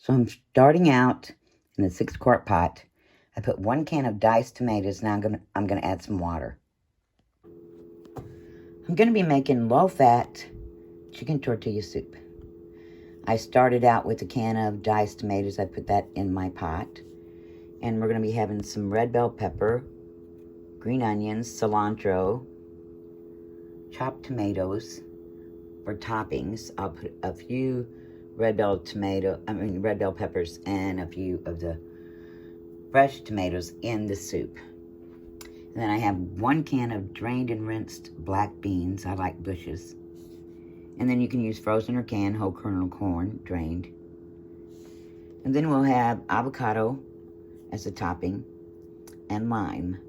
So I'm starting out in the 6-quart pot. I put 1 can of diced tomatoes. Now I'm gonna add some water. I'm gonna be making low-fat chicken tortilla soup. I started out with a can of diced tomatoes. I put that in my pot. And we're gonna be having some red bell pepper, green onions, cilantro, chopped tomatoes for toppings. I'll put a few red bell peppers and a few of the fresh tomatoes in the soup. And then I have 1 can of drained and rinsed black beans. I like bushes. And then you can use frozen or canned whole kernel corn, drained. And then we'll have avocado as a topping and lime.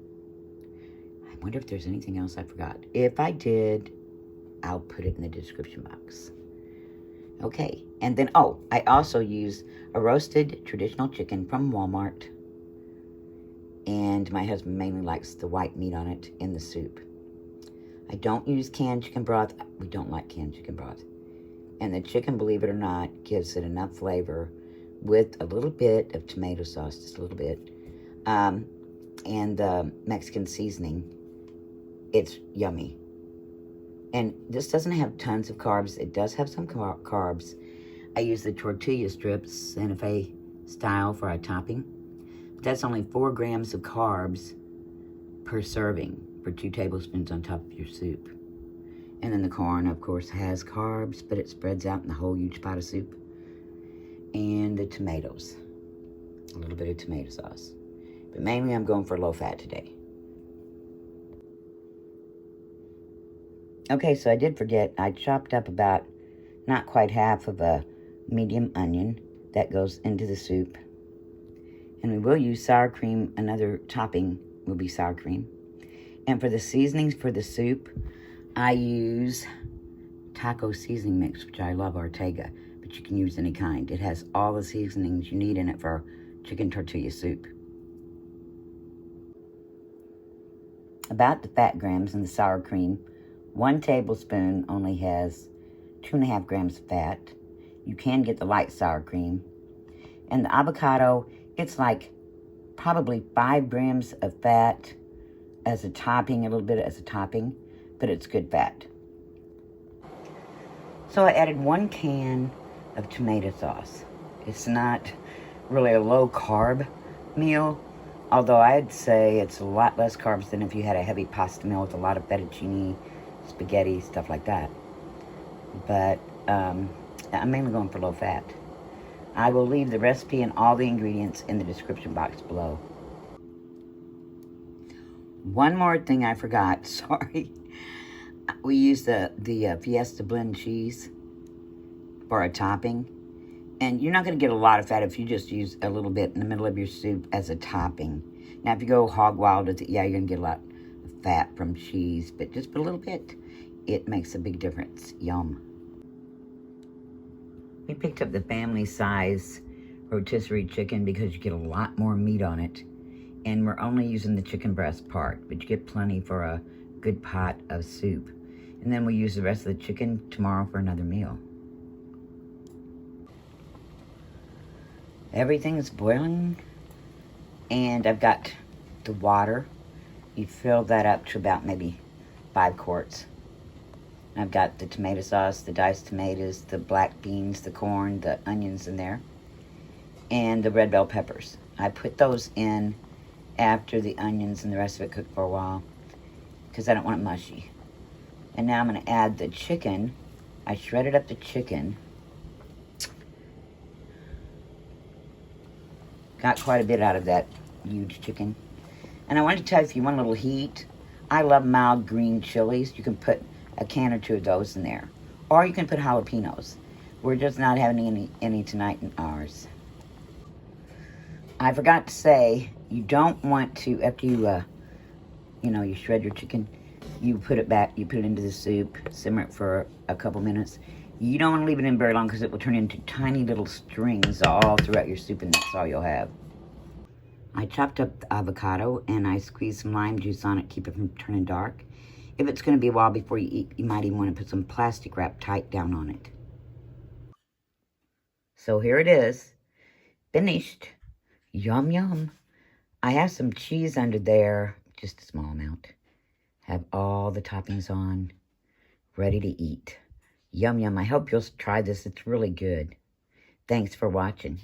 I wonder if there's anything else I forgot. If I did, I'll put it in the description box. Okay, and then, I also use a roasted traditional chicken from Walmart. And my husband mainly likes the white meat on it in the soup. I don't use canned chicken broth. We don't like canned chicken broth. And the chicken, believe it or not, gives it enough flavor with a little bit of tomato sauce, just a little bit, and Mexican seasoning. It's yummy. And this doesn't have tons of carbs. It does have some carbs. I use the Tortilla Strips, Santa Fe style, for a topping. But that's only 4 grams of carbs per serving for 2 tablespoons on top of your soup. And then the corn, of course, has carbs, but it spreads out in the whole huge pot of soup. And the tomatoes. A little bit of tomato sauce. But mainly I'm going for low fat today. Okay, so I did forget, I chopped up about not quite half of a medium onion that goes into the soup. And we will use sour cream. Another topping will be sour cream. And for the seasonings for the soup, I use taco seasoning mix, which I love, Ortega, but you can use any kind. It has all the seasonings you need in it for chicken tortilla soup. About the fat grams in the sour cream, 1 tablespoon only has 2.5 grams of fat. You can get the light sour cream. And the avocado, it's like probably 5 grams of fat as a topping, a little bit as a topping, but it's good fat. So I added 1 can of tomato sauce. It's not really a low carb meal, although I'd say it's a lot less carbs than if you had a heavy pasta meal with a lot of fettuccine, spaghetti, stuff like that. But I'm mainly going for low fat. I will leave the recipe and all the ingredients in the description box below. One more thing I forgot, sorry. We use the Fiesta blend cheese for a topping. And you're not going to get a lot of fat if you just use a little bit in the middle of your soup as a topping. Now, if you go hog wild with it, yeah, you're going to get a lot of fat from cheese. But just put a little bit. It makes a big difference. Yum. We picked up the family size rotisserie chicken because you get a lot more meat on it. And we're only using the chicken breast part, but you get plenty for a good pot of soup. And then we use the rest of the chicken tomorrow for another meal. Everything's boiling, and I've got the water. You fill that up to about maybe 5 quarts. I've got the tomato sauce, the diced tomatoes, the black beans, the corn, the onions in there, and the red bell peppers. I put those in after the onions and the rest of it cook for a while because I don't want it mushy. And now I'm going to add the chicken. I shredded up the chicken. Got quite a bit out of that huge chicken. And I wanted to tell you, if you want a little heat, I love mild green chilies. You can put a can or 2 of those in there. Or you can put jalapeños. We're just not having any tonight in ours. I forgot to say, you don't want to, after you, you shred your chicken, you put it back, you put it into the soup, simmer it for a couple minutes. You don't want to leave it in very long because it will turn into tiny little strings all throughout your soup, and that's all you'll have. I chopped up the avocado and I squeezed some lime juice on it, keep it from turning dark. If it's going to be a while before you eat, you might even want to put some plastic wrap tight down on it. So here it is. finished. Yum, yum. I have some cheese under there, just a small amount. Have all the toppings on, ready to eat. Yum, yum. I hope you'll try this. It's really good. Thanks for watching.